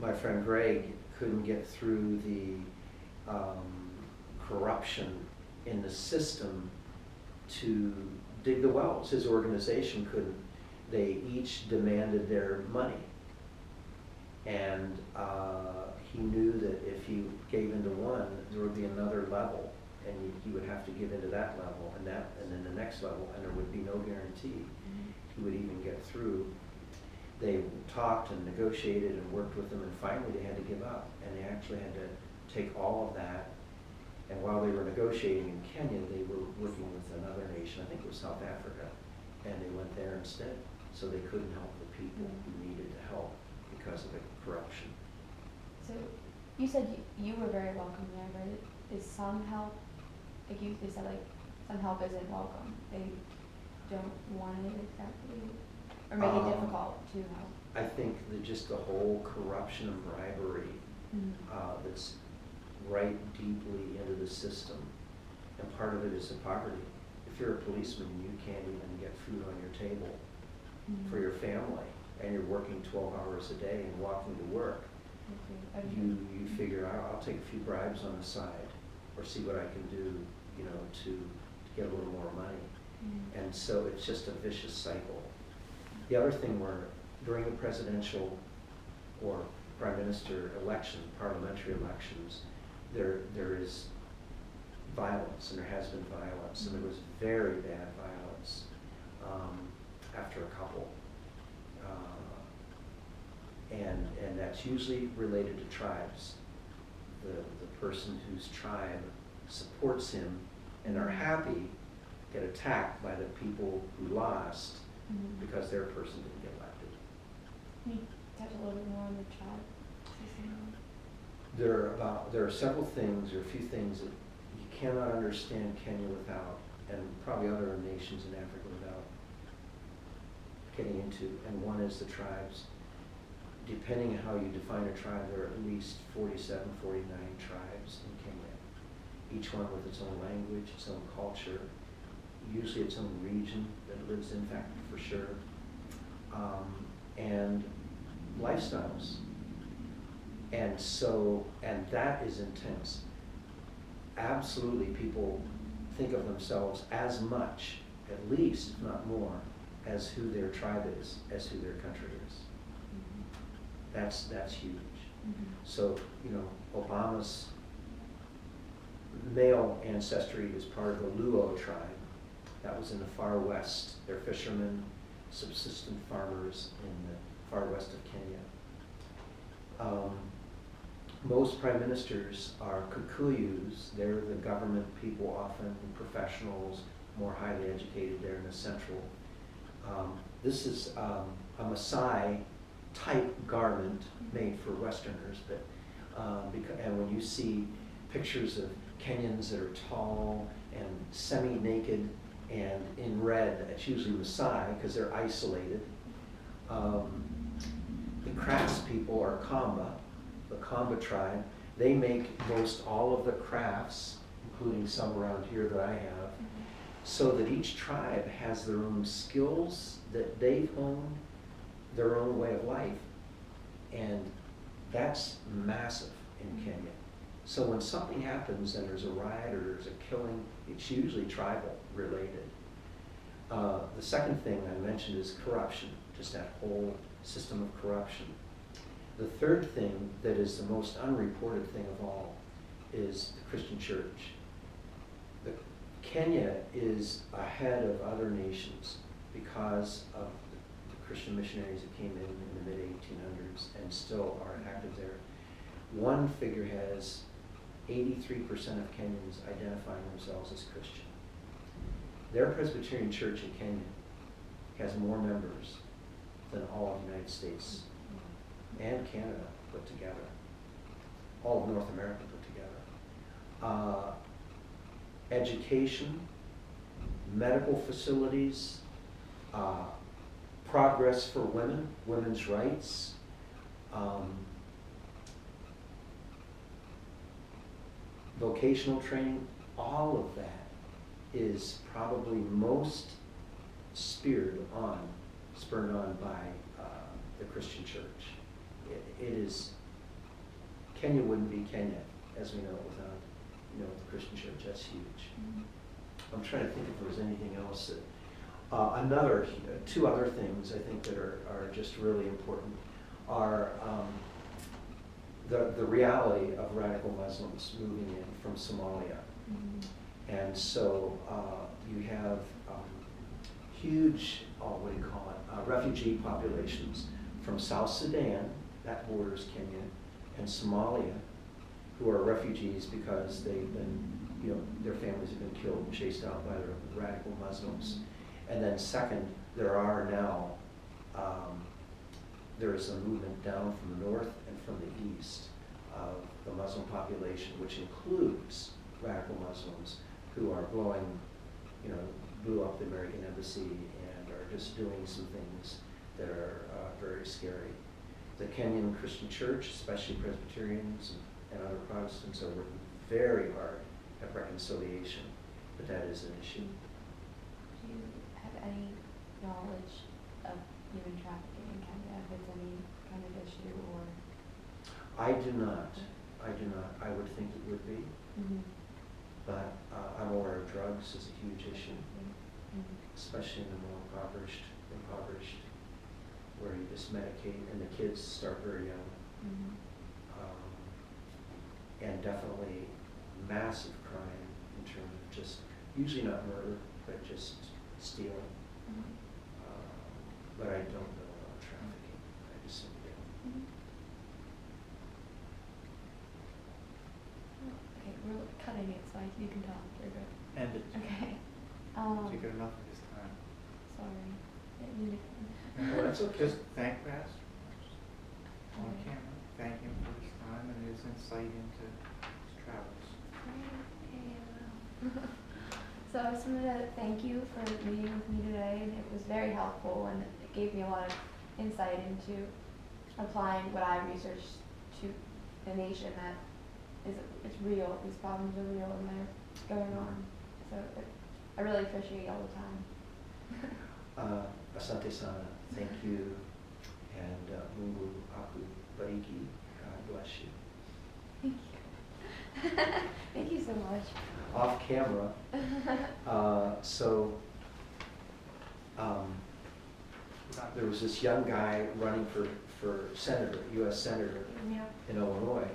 my friend Greg couldn't get through the corruption in the system to dig the wells. His organization couldn't. They each demanded their money. And he knew that if he gave into one, there would be another level, and he would have to give into that level, and then the next level, and there would be no guarantee he would even get through. They talked and negotiated and worked with them, and finally they had to give up, and they actually had to take all of that. And while they were negotiating in Kenya, they were working with another nation, I think it was South Africa, and they went there instead. So they couldn't help the people who needed the help because of the corruption. So you said you were very welcome there, but is some help, like you said, like some help isn't welcome. They don't want it exactly, or make it difficult to help. I think that just the whole corruption and bribery that's right deeply into the system, and part of it is the poverty. If you're a policeman, you can't even get food on your table for your family, and you're working 12 hours a day and walking to work. You figure out, I'll take a few bribes on the side, or see what I can do, you know, to get a little more money. And so it's just a vicious cycle. The other thing were, during the presidential or prime minister election, parliamentary elections, there is violence, and there has been violence, and there was very bad violence after a couple. And that's usually related to tribes. The person whose tribe supports him and are happy get attacked by the people who lost because their person didn't get elected. Can you touch a little bit more on the tribe system? There are several things, or a few things that you cannot understand Kenya without, and probably other nations in Africa without getting into, and one is the tribes. Depending on how you define a tribe, there are at least 47, 49 tribes in Kenya, each one with its own language, its own culture, usually its own region that it lives in, fact, for sure, and lifestyles. And so, and that is intense. Absolutely, people think of themselves as much, at least, if not more, as who their tribe is, as who their country is. That's huge. So, you know, Obama's male ancestry is part of the Luo tribe. That was in the far west. They're fishermen, subsistent farmers in the far west of Kenya. Most prime ministers are Kikuyus. They're the government people, often professionals, more highly educated. They're in the central. This is a Maasai type garment made for Westerners, but and when you see pictures of Kenyans that are tall and semi-naked and in red, it's usually Maasai because they're isolated. The craftspeople are Kamba, the Kamba tribe. They make most all of the crafts, including some around here that I have, so that each tribe has their own skills that they've honed, their own way of life, and that's massive in Kenya. So when something happens and there's a riot or there's a killing, it's usually tribal related. The second thing I mentioned is corruption, just that whole system of corruption. The third thing that is the most unreported thing of all is the Christian church. Kenya is ahead of other nations because of the Christian missionaries that came in the mid-1800s and still are active there. One figure has 83% of Kenyans identifying themselves as Christian. Their Presbyterian church in Kenya has more members than all of the United States and Canada put together, all of North America put together. Education, medical facilities, progress for women, women's rights, vocational training, all of that is probably most spurred on by the Christian church. It is Kenya wouldn't be Kenya, as we know it, without, you know, the Christian church. That's huge. I'm trying to think if there was anything else that, two other things I think that are just really important are the reality of radical Muslims moving in from Somalia. And so you have huge, what do you call it, refugee populations from South Sudan, that borders Kenya, and Somalia, who are refugees because they've been, you know, their families have been killed and chased out by the radical Muslims. And then second, there are now, there is a movement down from the north and from the east of the Muslim population, which includes radical Muslims who are blowing, you know, blew up the American embassy and are just doing some things that are very scary. The Kenyan Christian Church, especially Presbyterians and other Protestants, are working very hard at reconciliation, but that is an issue. Do you have any knowledge of human trafficking in Kenya, if it's any kind of issue or? I do not. I do not. I would think it would be. But I'm aware of drugs as a huge issue, especially in the more impoverished, where you just medicate and the kids start very young. And definitely massive crime in terms of just, usually not murder, but just stealing. But I don't know about trafficking. I just simply don't. Okay, we're cutting it, so you can talk. You're good. End it. Okay. You got enough of his time. Sorry. Didn't mean to- Well, that's okay. Just thank Pastor on camera. Thank him for his time and his insight into his travels. So I just wanted to thank you for meeting with me today, and it was very helpful, and it gave me a lot of insight into applying what I researched to a nation that it's real. These problems are real and they're going on. So I really appreciate all the time. Asante sana, thank you, and Mungu akubariki, God bless you. Thank you. Thank you so much. Off camera, there was this young guy running for senator, U.S. senator Yeah. in Illinois,